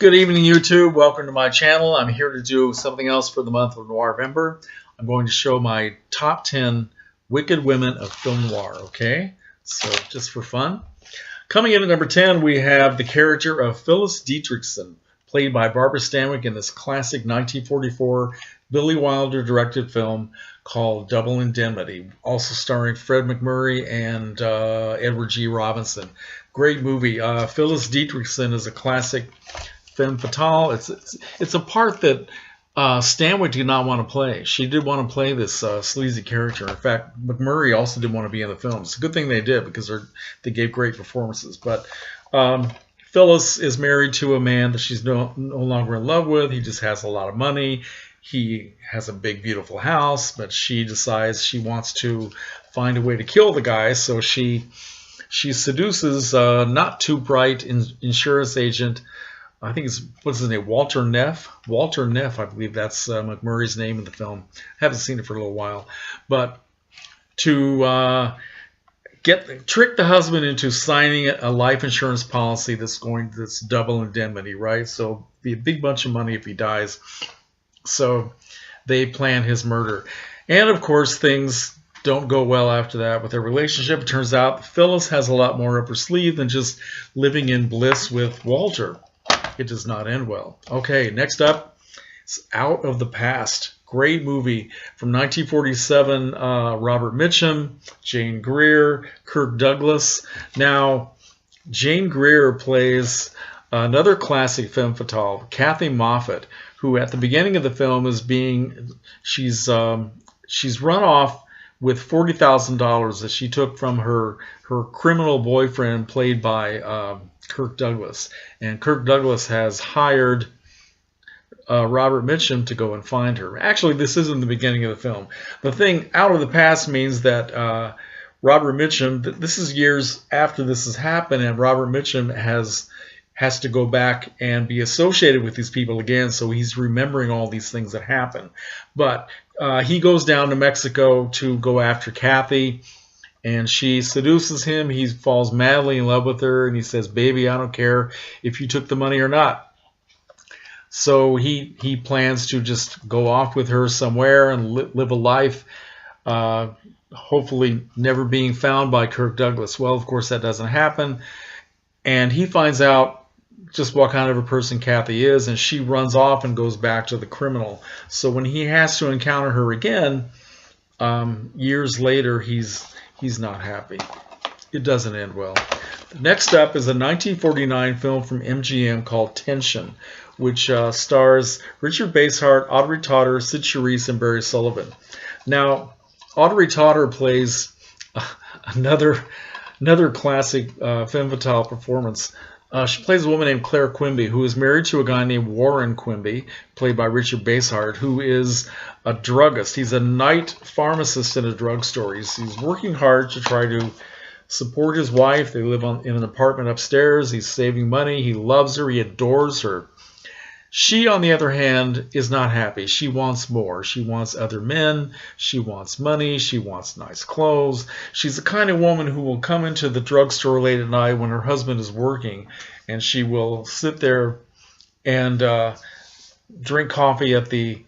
Good evening, YouTube. Welcome to my channel. I'm here to do something else for the month of November. I'm going to show my top 10 wicked women of film noir, okay? So just for fun. Coming in at number 10, we have the character of Phyllis Dietrichson, played by Barbara Stanwyck in this classic 1944 Billy Wilder directed film called Double Indemnity, also starring Fred MacMurray and Edward G. Robinson. Great movie. Phyllis Dietrichson is a classic femme fatale. It's a part that Stanwyck did not want to play. She did want to play this sleazy character. In fact, MacMurray also didn't want to be in the film. It's a good thing they did because they gave great performances. But Phyllis is married to a man that she's no longer in love with. He just has a lot of money. He has a big, beautiful house, but she decides she wants to find a way to kill the guy. So she seduces not too bright insurance agent. I think it's, what's his name, Walter Neff? Walter Neff, I believe that's MacMurray's name in the film. I haven't seen it for a little while. But to trick the husband into signing a life insurance policy that's double indemnity, right? So be a big bunch of money if he dies. So they plan his murder. And of course, things don't go well after that with their relationship. It turns out Phyllis has a lot more up her sleeve than just living in bliss with Walter. It does not end well. Okay, next up is Out of the Past. Great movie from 1947. Robert Mitchum, Jane Greer, Kirk Douglas. Now, Jane Greer plays another classic femme fatale, Kathy Moffat, who at the beginning of the film is she's run off with $40,000 that she took from her criminal boyfriend, played by Kirk Douglas. And Kirk Douglas has hired Robert Mitchum to go and find her. Actually, this isn't the beginning of the film. The thing, Out of the Past, means that Robert Mitchum, this is years after this has happened, and Robert Mitchum has to go back and be associated with these people again, so he's remembering all these things that happen. But he goes down to Mexico to go after Kathy, and she seduces him. He falls madly in love with her, and he says, "Baby, I don't care if you took the money or not." So he plans to just go off with her somewhere and live a life, hopefully never being found by Kirk Douglas. Well, of course, that doesn't happen, and he finds out just what kind of a person Kathy is, and she runs off and goes back to the criminal. So when he has to encounter her again, years later, he's not happy. It doesn't end well. Next up is a 1949 film from MGM called Tension, which stars Richard Basehart, Audrey Totter, Sid Charisse, and Barry Sullivan. Now, Audrey Totter plays another classic femme fatale performance. She plays a woman named Claire Quimby, who is married to a guy named Warren Quimby, played by Richard Basehart, who is a druggist. He's a night pharmacist in a drugstore. He's working hard to try to support his wife. They live in an apartment upstairs. He's saving money. He loves her. He adores her. She, on the other hand, is not happy. She wants more. She wants other men. She wants money. She wants nice clothes. She's the kind of woman who will come into the drugstore late at night when her husband is working, and she will sit there and drink coffee at the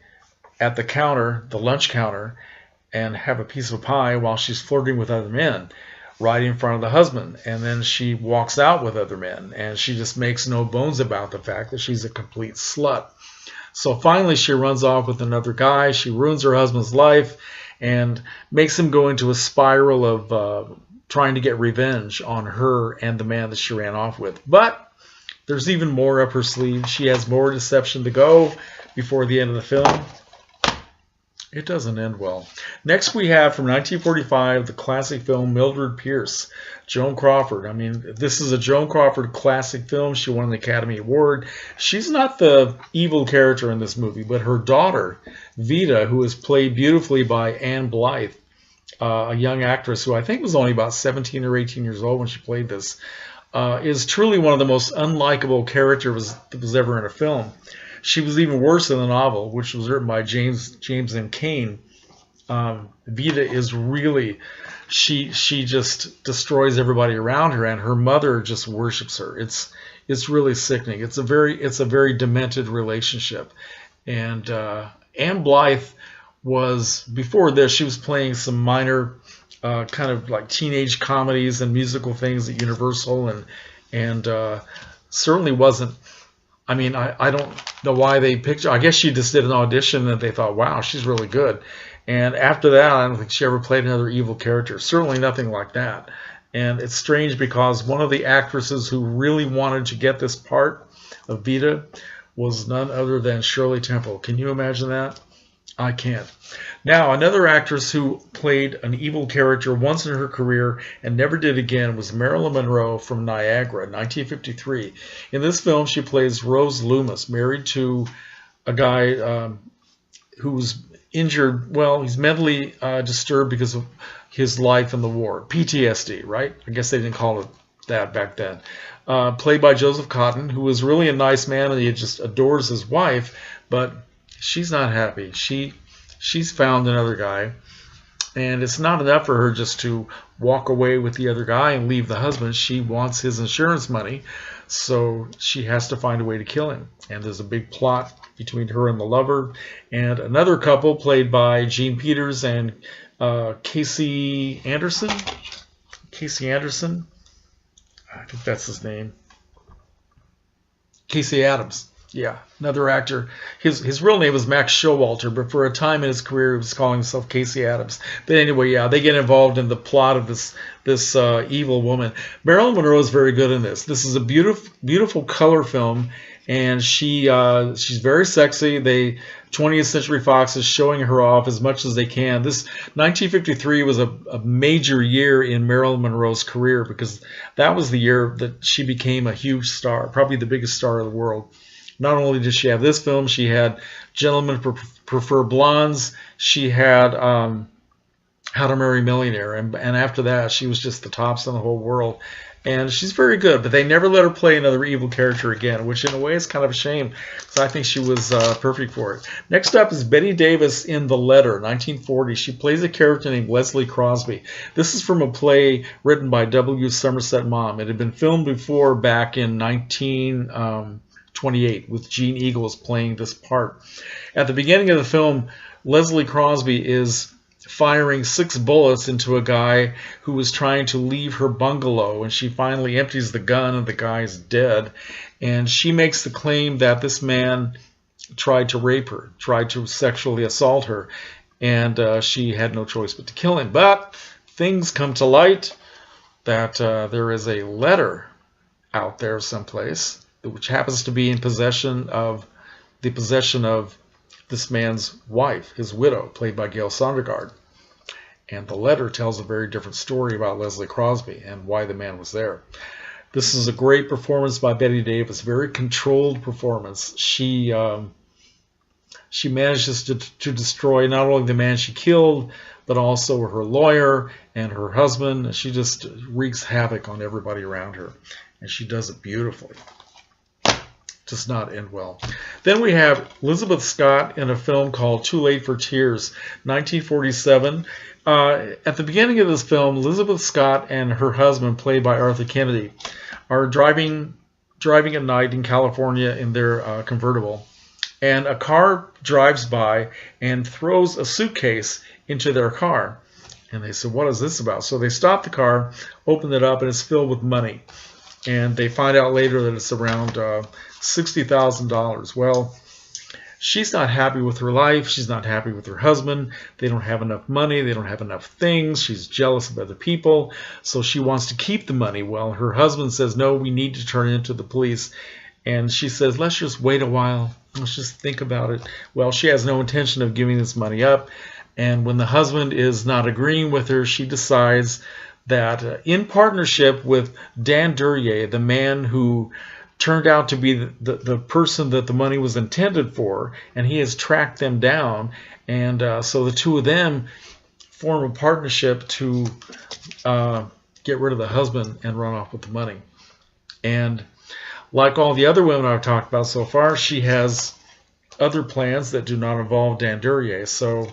counter, the lunch counter, and have a piece of pie while she's flirting with other men right in front of the husband. And then she walks out with other men, and she just makes no bones about the fact that she's a complete slut. So finally she runs off with another guy. She ruins her husband's life and makes him go into a spiral of trying to get revenge on her and the man that she ran off with. But there's even more up her sleeve. She has more deception to go before the end of the film. It doesn't end well. Next we have from 1945 the classic film Mildred Pierce, Joan Crawford. I mean, this is a Joan Crawford classic film. She won an Academy Award. She's not the evil character in this movie, but her daughter, Vida, who is played beautifully by Anne Blythe, a young actress who I think was only about 17 or 18 years old when she played this, is truly one of the most unlikable characters that was ever in a film. She was even worse in the novel, which was written by James M. Cain. Vida is really, she just destroys everybody around her, and her mother just worships her. It's it's really sickening. It's a very demented relationship. And Anne Blythe was, before this, she was playing some minor kind of like teenage comedies and musical things at Universal, and certainly wasn't. I mean, I don't know why they picked her. I guess she just did an audition and they thought, wow, she's really good. And after that, I don't think she ever played another evil character. Certainly nothing like that. And it's strange because one of the actresses who really wanted to get this part of Vita was none other than Shirley Temple. Can you imagine that? I can't. Now, another actress who played an evil character once in her career and never did again was Marilyn Monroe from Niagara, 1953. In this film, she plays Rose Loomis, married to a guy who's injured. Well, he's mentally disturbed because of his life in the war. PTSD, right? I guess they didn't call it that back then. Played by Joseph Cotton, who was really a nice man and he just adores his wife, but she's not happy. She's found another guy, and it's not enough for her just to walk away with the other guy and leave the husband. She wants his insurance money, so she has to find a way to kill him. And there's a big plot between her and the lover, and another couple played by Jean Peters and Casey Anderson. Casey Anderson, I think that's his name. Casey Adams. Yeah, another actor. His real name was Max Showalter, but for a time in his career, he was calling himself Casey Adams. But anyway, yeah, they get involved in the plot of this evil woman. Marilyn Monroe is very good in this. This is a beautiful color film, and she's very sexy. 20th Century Fox is showing her off as much as they can. This 1953 was a major year in Marilyn Monroe's career because that was the year that she became a huge star, probably the biggest star of the world. Not only did she have this film, she had Gentlemen Prefer Blondes. She had How to Marry a Millionaire. And after that, she was just the tops in the whole world. And she's very good, but they never let her play another evil character again, which in a way is kind of a shame, because I think she was perfect for it. Next up is Betty Davis in The Letter, 1940. She plays a character named Leslie Crosby. This is from a play written by W. Somerset Maugham. It had been filmed before back in 1928 with Gene Eagles playing this part. At the beginning of the film, Leslie Crosby is firing 6 bullets into a guy who was trying to leave her bungalow, and she finally empties the gun and the guy's dead. And she makes the claim that this man tried to rape her, tried to sexually assault her, and she had no choice but to kill him. But things come to light that there is a letter out there someplace which happens to be in possession of this man's wife, his widow, played by Gail Sondergaard. And the letter tells a very different story about Leslie Crosby and why the man was there. This is a great performance by Betty Davis, very controlled performance. She manages to destroy not only the man she killed, but also her lawyer and her husband. She just wreaks havoc on everybody around her, and she does it beautifully. Does not end well. Then we have Elizabeth Scott in a film called Too Late for Tears, 1947. At the beginning of this film, Elizabeth Scott and her husband, played by Arthur Kennedy, are driving at night in California in their convertible, and a car drives by and throws a suitcase into their car. And they said, "What is this about?" So they stop the car, open it up, and it's filled with money. And they find out later that it's around $60,000. Well, she's not happy with her life. She's not happy with her husband. They don't have enough money. They don't have enough things. She's jealous of other people. So she wants to keep the money. Well, her husband says, "No, we need to turn it into the police." And she says, "Let's just wait a while. Let's just think about it." Well, she has no intention of giving this money up. And when the husband is not agreeing with her, she decides that in partnership with Dan Duryea, the man who turned out to be the person that the money was intended for, and he has tracked them down, and so the two of them form a partnership to get rid of the husband and run off with the money. And like all the other women I've talked about so far, she has other plans that do not involve Dan Duryea, so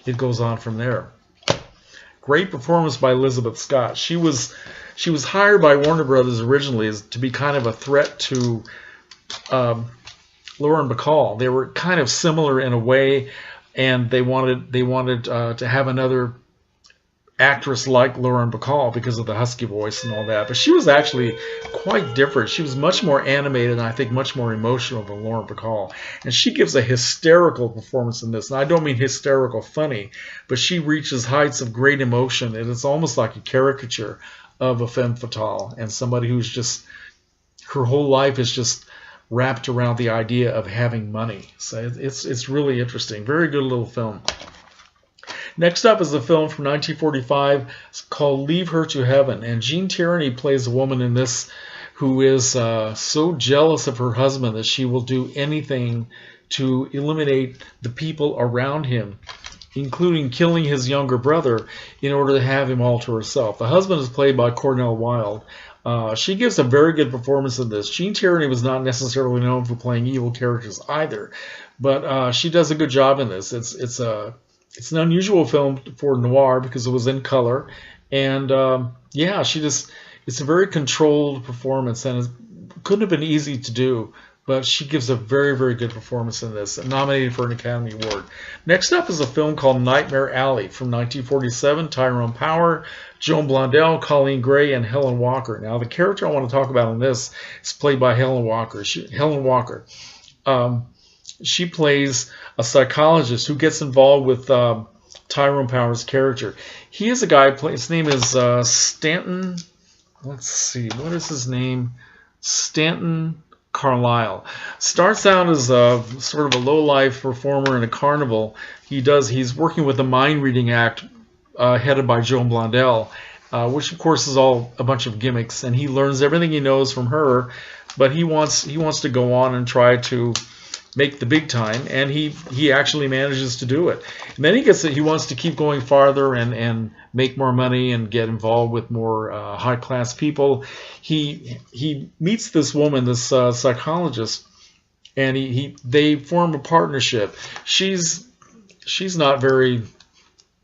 it goes on from there. Great performance by Elizabeth Scott. She was she was hired by Warner Brothers originally to be kind of a threat to Lauren Bacall. They were kind of similar in a way, and they wanted to have another actress like Lauren Bacall because of the husky voice and all that. But she was actually quite different. She was much more animated and I think much more emotional than Lauren Bacall. And she gives a hysterical performance in this. And I don't mean hysterical funny, but she reaches heights of great emotion, and it's almost like a caricature of a femme fatale and somebody who's just, her whole life is just wrapped around the idea of having money. So it's really interesting. Very good little film. Next up is a film from 1945 called Leave Her to Heaven, and Jean Tierney plays a woman in this who is so jealous of her husband that she will do anything to eliminate the people around him, including killing his younger brother in order to have him all to herself. The husband is played by Cornell Wilde. She gives a very good performance in this. Jean Tierney was not necessarily known for playing evil characters either, but she does a good job in this. It's an unusual film for noir because it was in color, and yeah, it's a very controlled performance, and it couldn't have been easy to do, but she gives a very, very good performance in this, nominated for an Academy Award. Next up is a film called Nightmare Alley from 1947, Tyrone Power, Joan Blondell, Colleen Gray, and Helen Walker. Now, the character I want to talk about in this is played by Helen Walker. She plays a psychologist who gets involved with Tyrone Power's character. He is a guy, his name is Stanton, let's see, what is his name? Stanton Carlisle. Starts out as a sort of a low-life performer in a carnival. He's working with a mind-reading act headed by Joan Blondell, which of course is all a bunch of gimmicks, and he learns everything he knows from her, but he wants to go on and try to make the big time, and he actually manages to do it. And then he wants to keep going farther and make more money and get involved with more high-class people. He meets this woman, this psychologist, and they form a partnership. She's not very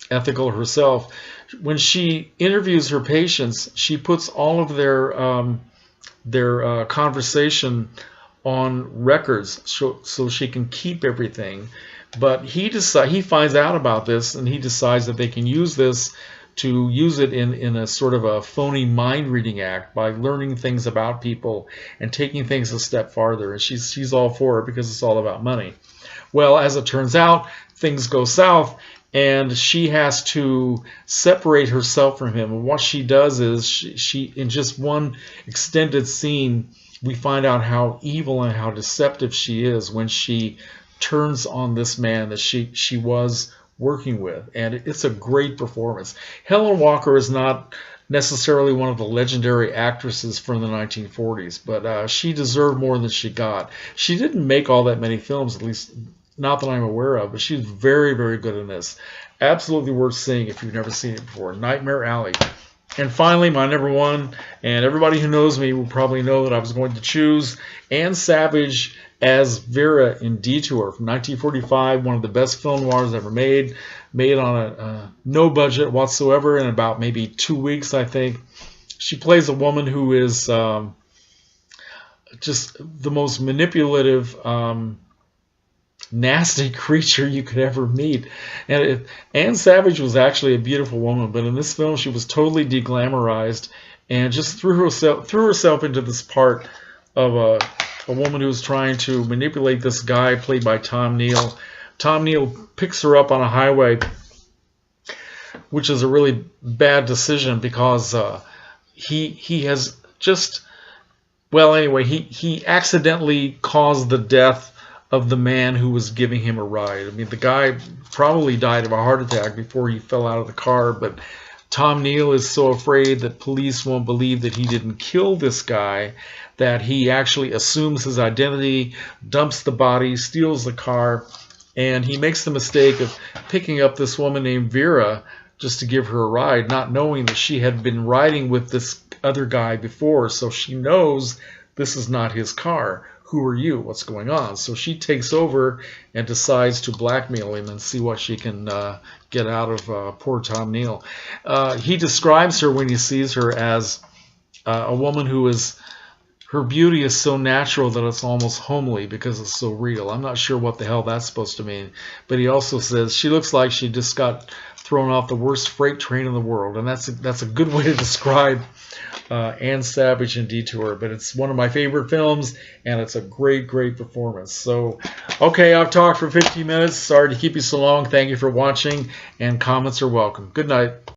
ethical herself. When she interviews her patients, she puts all of their conversation on records so she can keep everything. But he finds out about this, and he decides that they can use this to use it in a sort of a phony mind reading act by learning things about people and taking things a step farther. And she's all for it because it's all about money. Well, as it turns out, things go south, and she has to separate herself from him. And what she does is she in just one extended scene, we find out how evil and how deceptive she is when she turns on this man that she was working with. And it's a great performance. Helen Walker is not necessarily one of the legendary actresses from the 1940s, but she deserved more than she got. She didn't make all that many films, at least not that I'm aware of, but she's very, very good in this. Absolutely worth seeing if you've never seen it before. Nightmare Alley. And finally, my number one, and everybody who knows me will probably know that I was going to choose Anne Savage as Vera in Detour from 1945, one of the best film noirs ever made on a no budget whatsoever in about maybe 2 weeks, I think. She plays a woman who is just the most manipulative, nasty creature you could ever meet. And Anne Savage was actually a beautiful woman, but in this film she was totally deglamorized and just threw herself into this part of a woman who was trying to manipulate this guy played by Tom Neal. Tom Neal picks her up on a highway, which is a really bad decision because he has just, well, anyway, he accidentally caused the death of the man who was giving him a ride. I mean, the guy probably died of a heart attack before he fell out of the car, but Tom Neal is so afraid that police won't believe that he didn't kill this guy that he actually assumes his identity, dumps the body, steals the car, and he makes the mistake of picking up this woman named Vera just to give her a ride, not knowing that she had been riding with this other guy before, so she knows this is not his car. Who are you? What's going on? So she takes over and decides to blackmail him and see what she can get out of poor Tom Neal. He describes her when he sees her as a woman who is, her beauty is so natural that it's almost homely because it's so real. I'm not sure what the hell that's supposed to mean. But he also says she looks like she just got thrown off the worst freight train in the world. And that's a good way to describe Anne Savage in Detour. But it's one of my favorite films, and it's a great, great performance. So, okay, I've talked for 15 minutes. Sorry to keep you so long. Thank you for watching, and comments are welcome. Good night.